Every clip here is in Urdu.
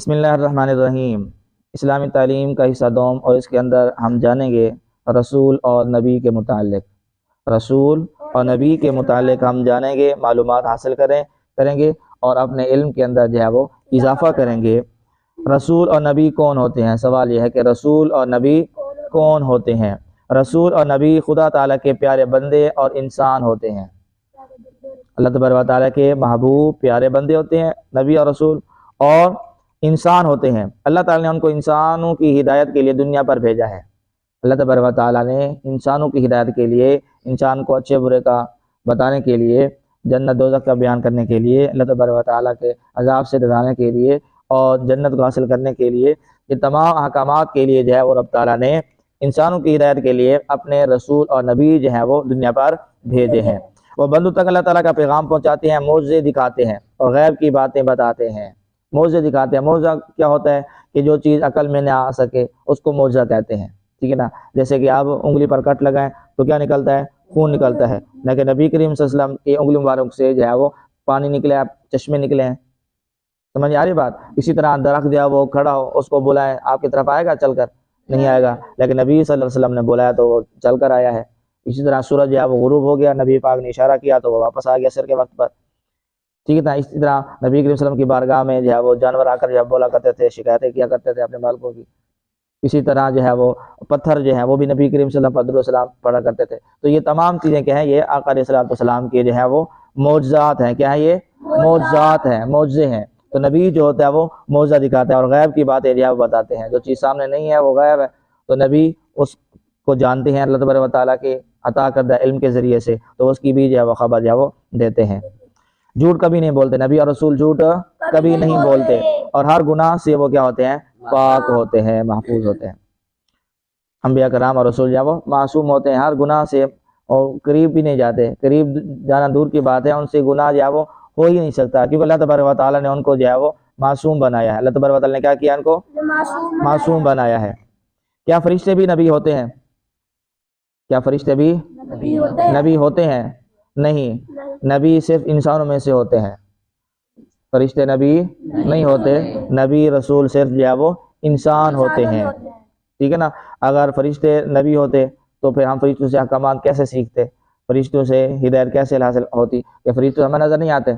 بسم اللہ الرحمن الرحیم۔ اسلامی تعلیم کا حصہ دوم، اور اس کے اندر ہم جانیں گے رسول اور نبی کے متعلق ہم جانیں گے، معلومات حاصل کریں گے اور اپنے علم کے اندر جو ہے وہ اضافہ کریں گے۔ رسول اور نبی کون ہوتے ہیں؟ سوال یہ ہے کہ رسول اور نبی کون ہوتے ہیں؟ رسول اور نبی خدا تعالیٰ کے پیارے بندے اور انسان ہوتے ہیں۔ اللہ تبارک و تعالیٰ کے محبوب پیارے بندے ہوتے ہیں نبی اور رسول، اور انسان ہوتے ہیں۔ اللہ تعالیٰ نے ان کو انسانوں کی ہدایت کے لیے دنیا پر بھیجا ہے۔ اللہ تبارک و تعالیٰ نے انسانوں کی ہدایت کے لیے، انسان کو اچھے برے کا بتانے کے لیے، جنت دوزخ کا بیان کرنے کے لیے، اللہ تبارک و تعالیٰ کے عذاب سے ڈرانے کے لیے اور جنت کو حاصل کرنے کے لیے، یہ تمام احکامات کے لیے جو ہے وہ رب تعالیٰ نے انسانوں کی ہدایت کے لیے اپنے رسول اور نبی جو ہیں وہ دنیا پر بھیجے ہیں۔ وہ بندوں تک اللہ تعالیٰ کا پیغام پہنچاتے ہیں، معجزے دکھاتے ہیں اور غیب کی باتیں بتاتے ہیں۔ معجزے دکھاتے ہیں، معجزہ کیا ہوتا ہے کہ جو چیز عقل میں نہ آ سکے اس کو معجزہ کہتے ہیں، ٹھیک ہے نا؟ جیسے کہ آپ انگلی پر کٹ لگائیں تو کیا نکلتا ہے؟ خون نکلتا ہے، لیکن نبی کریم صلی اللہ علیہ وسلم کی انگلی مبارک سے جو ہے وہ پانی نکلے، چشمے نکلے ہیں۔ سمجھ آ رہی بات؟ اسی طرح درخت جو ہے وہ کھڑا ہو، اس کو بلائیں، آپ کی طرف آئے گا چل کر؟ نہیں آئے گا، لیکن نبی صلی اللہ علیہ وسلم نے بلایا تو وہ چل کر آیا ہے۔ اسی طرح سورج جو ہے وہ غروب ہو گیا، نبی پاک نے اشارہ کیا تو وہ واپس آ گیا عصر کے وقت پر، ٹھیک ہے نا؟ اسی طرح نبی کریم صلی اللہ علیہ وسلم کی بارگاہ میں جو ہے وہ جانور آ کر جب بولا کرتے تھے، شکایتیں کیا کرتے تھے اپنے مالکوں کی۔ اسی طرح جو ہے وہ پتھر جو ہے وہ بھی نبی کریم صلی اللہ علیہ وسلم پر درود و سلام پڑھا کرتے تھے۔ تو یہ تمام چیزیں کیا ہیں؟ یہ آقا علیہ السلام کے جو ہے وہ معجزات ہیں۔ کیا ہے یہ؟ معجزات ہیں، معجزے ہیں۔ تو نبی جو ہوتا ہے وہ معجزہ دکھاتا ہے اور غیب کی باتیں جو ہے وہ بتاتے ہیں۔ جو چیز سامنے نہیں ہے وہ غیب ہے، تو نبی اس کو جانتے ہیں اللہ تبارک و تعالیٰ کے عطا کردہ علم کے ذریعے سے، تو اس کی بھی جو ہے وہ خبر جو ہے وہ دیتے ہیں۔ جھوٹ کبھی نہیں بولتے، نبی اور رسول جھوٹ کبھی نہیں بولتے، اور ہر گناہ سے وہ کیا ہوتے ہیں؟ پاک ہوتے ہیں، محفوظ ہوتے ہیں۔ انبیاء کرام اور رسول جو ہے وہ معصوم ہوتے ہیں، ہر گناہ سے، اور قریب بھی نہیں جاتے۔ قریب جانا دور کی بات ہے، ان سے گناہ جو ہے وہ ہو ہی نہیں سکتا، کیونکہ اللہ تبارک و تعالیٰ نے ان کو جو ہے وہ معصوم بنایا ہے۔ اللہ تبارک و تعالیٰ نے کیا کیا؟ ان کو معصوم بنایا ہے۔ کیا فرشتے بھی نبی ہوتے ہیں؟ کیا فرشتے بھی نبی ہوتے ہیں؟ نہیں، نبی صرف انسانوں میں سے ہوتے ہیں، فرشتے نبی نہیں ہوتے۔ نبی رسول صرف جو ہے وہ انسان ہوتے ہیں، ٹھیک ہے نا؟ اگر فرشتے نبی ہوتے تو پھر ہم فرشتوں سے احکامات کیسے سیکھتے؟ فرشتوں سے ہدایت کیسے حاصل ہوتی؟ کہ فرشتے ہمیں نظر نہیں آتے؟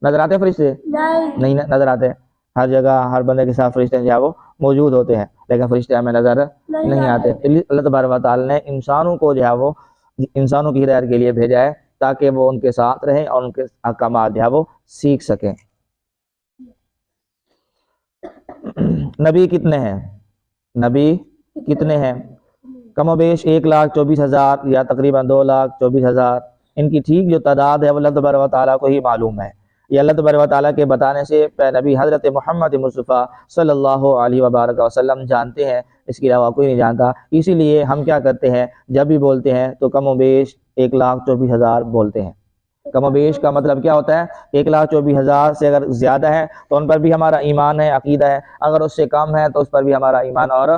نظر آتے فرشتے؟ نہیں نظر آتے۔ ہر جگہ ہر بندے کے ساتھ فرشتے جو ہے وہ موجود ہوتے ہیں، لیکن فرشتے ہمیں نظر نہیں آتے۔ اللہ تبارک و تعالیٰ نے انسانوں کو جو ہے وہ انسانوں کی ہدایت کے لیے بھیجا ہے، تاکہ وہ ان کے ساتھ رہیں اور ان کے احکامات جو ہے وہ سیکھ سکیں۔ نبی کتنے ہیں؟ نبی کتنے ہیں؟ کم و بیش 1,24,000 یا تقریباً 2,24,000۔ ان کی ٹھیک جو تعداد ہے وہ اللہ تبارک و تعالیٰ کو ہی معلوم ہے۔ یہ اللہ تبارک و تعالیٰ کے بتانے سے نبی حضرت محمد مصطفیٰ صلی اللہ علیہ وبارک وسلم جانتے ہیں، اس کے علاوہ کوئی نہیں جانتا۔ اسی لیے ہم کیا کرتے ہیں؟ جب بھی بولتے ہیں تو کم و بیش 1,24,000 بولتے ہیں۔ کم و بیش کا مطلب کیا ہوتا ہے؟ 1,24,000 سے اگر زیادہ ہے تو ان پر بھی ہمارا ایمان ہے، عقیدہ ہے، اگر اس سے کم ہے تو اس پر بھی ہمارا ایمان اور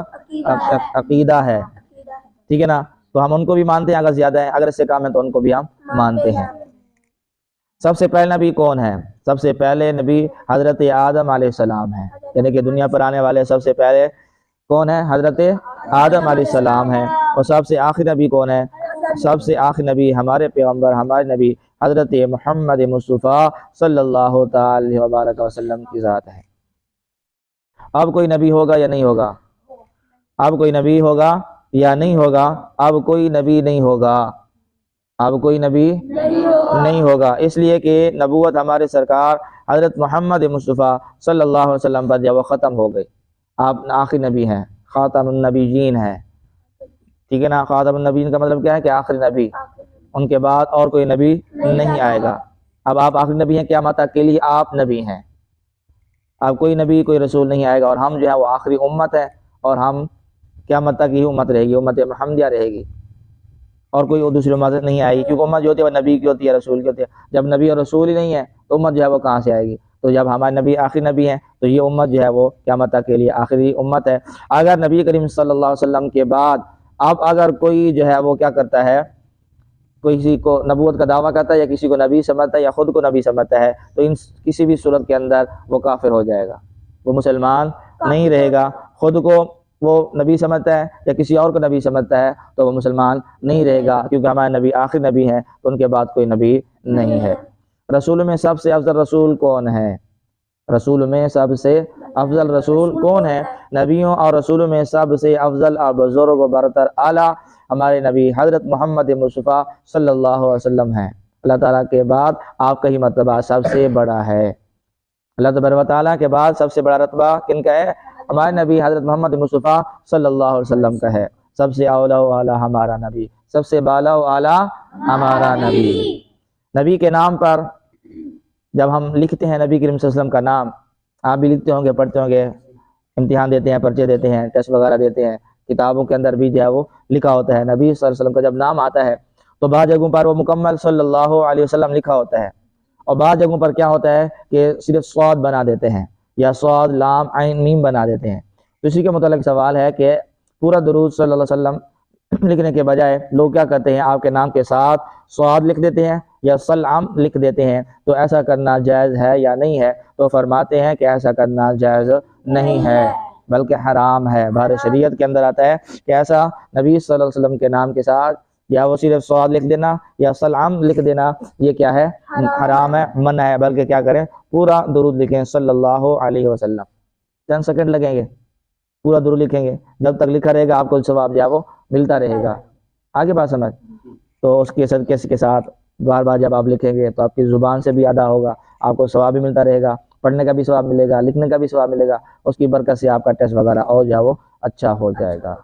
عقیدہ ہے، ٹھیک ہے نا؟ تو ہم ان کو بھی مانتے ہیں اگر زیادہ ہے، اگر اس سے کم ہے تو ان کو بھی ہم مانتے ہیں۔ سب سے پہلے نبی کون ہے؟ سب سے پہلے نبی حضرت آدم علیہ السلام ہے، یعنی کہ دنیا پر آنے والے سب سے پہلے کون ہے؟ حضرت آدم علیہ السلام ہے۔ اور سب سے آخری نبی کون ہے؟ سب سے آخری نبی ہمارے پیغمبر، ہمارے نبی حضرت محمد مصطفیٰ صلی اللہ تعالی وبارک وسلم کی ذات ہے۔ اب کوئی نبی ہوگا یا نہیں ہوگا؟ اب کوئی نبی ہوگا یا نہیں ہوگا؟ اب کوئی نبی نہیں ہوگا، اب کوئی نبی نہیں ہوگا، اس لیے کہ نبوت ہمارے سرکار حضرت محمد مصطفیٰ صلی اللہ علیہ وسلم پر جب وہ ختم ہو گئی۔ آپ آخری نبی ہیں، خاتم النبیین ہیں، ٹھیک ہے نا؟ خاتم النبیین کا مطلب کیا ہے؟ کہ آخری نبی، ان کے بعد اور کوئی نبی نہیں آئے گا۔ اب آپ آخری نبی ہیں، قیامت تک کے لیے آپ نبی ہیں۔ اب کوئی نبی کوئی رسول نہیں آئے گا، اور ہم جو ہے وہ آخری امت ہے، اور ہم قیامت تک ہی امت رہے گی، امت محمدیہ رہے گی، اور کوئی دوسری امت نہیں آئے گی، کیونکہ امت جو ہوتی ہے وہ نبی کی ہوتی ہے، رسول کی ہوتی ہے۔ جب نبی اور رسول ہی نہیں ہے تو امت جو ہے وہ کہاں سے آئے گی؟ تو جب ہمارے نبی آخری نبی ہیں تو یہ امت جو ہے وہ قیامت تک کے لیے آخری امت ہے۔ اگر نبی کریم صلی اللہ علیہ وسلم کے بعد اب اگر کوئی جو ہے وہ کیا کرتا ہے، کسی کو نبوت کا دعویٰ کرتا ہے یا کسی کو نبی سمجھتا ہے یا خود کو نبی سمجھتا ہے، تو ان کسی بھی صورت کے اندر وہ کافر ہو جائے گا، وہ مسلمان نہیں رہے گا۔ خود کو وہ نبی سمجھتا ہے یا کسی اور کو نبی سمجھتا ہے تو وہ مسلمان نہیں رہے گا، کیونکہ ہمارے نبی آخری نبی ہیں تو ان کے بعد کوئی نبی نہیں ہے۔ رسول میں سب سے افضل رسول کون ہے؟ رسول میں سب سے افضل رسول کون ہے؟ نبیوں اور رسولوں میں سب سے افضل اور بزرگ و برتر اعلیٰ ہمارے نبی حضرت محمد مصطفیٰ صلی اللہ علیہ وسلم ہیں۔ اللہ تعالیٰ کے بعد آپ کا ہی مرتبہ سب سے بڑا ہے۔ اللہ تبارک و تعالیٰ کے بعد سب سے بڑا رتبہ کن کا ہے؟ ہمارے نبی حضرت محمد مصطفیٰ صلی اللہ علیہ وسلم کا ہے۔ سب سے اولا و اعلیٰ ہمارا نبی، سب سے بالا و اعلیٰ ہمارا نبی۔ نبی کے نام پر جب ہم لکھتے ہیں نبی کریم صلی اللہ علیہ وسلم کا نام، آپ بھی لکھتے ہوں گے، پڑھتے ہوں گے، امتحان دیتے ہیں، پرچے دیتے ہیں، ٹیسٹ وغیرہ دیتے ہیں، کتابوں کے اندر بھی جو ہے وہ لکھا ہوتا ہے نبی صلی اللہ علیہ وسلم کا جب نام آتا ہے تو بعض جگہوں پر وہ مکمل صلی اللہ علیہ وسلم لکھا ہوتا ہے، اور بعض جگہوں پر کیا ہوتا ہے کہ صرف صاد بنا دیتے ہیں یا صاد لام عین میم بنا دیتے ہیں۔ تو اسی کے متعلق سوال ہے کہ پورا درود صلی اللہ علیہ وسلم لکھنے کے بجائے لوگ کیا کرتے ہیں، آپ کے نام کے ساتھ صاد لکھ دیتے ہیں یا سلام لکھ دیتے ہیں، تو ایسا کرنا جائز ہے یا نہیں ہے؟ تو فرماتے ہیں کہ ایسا کرنا جائز نہیں ہے بلکہ حرام ہے۔ بہر شریعت کے اندر آتا ہے کہ ایسا نبی صلی اللہ علیہ وسلم کے نام کے ساتھ یا وہ صرف صاد لکھ دینا یا سلام لکھ دینا، یہ کیا ہے؟ حرام ہے، منع ہے، بلکہ کیا کریں؟ پورا درود لکھیں صلی اللہ علیہ وسلم۔ چند سیکنڈ لگیں گے، پورا درود لکھیں گے، جب تک لکھا رہے گا آپ کو ثواب جو ہے وہ ملتا رہے گا۔ آگے بات سمجھ؟ تو اس کے صدقے کے ساتھ بار بار جب آپ لکھیں گے تو آپ کی زبان سے بھی ادا ہوگا، آپ کو ثواب بھی ملتا رہے گا، پڑھنے کا بھی ثواب ملے گا، لکھنے کا بھی ثواب ملے گا، اس کی برکت سے آپ کا ٹیسٹ وغیرہ اور جو ہے وہ اچھا ہو جائے گا۔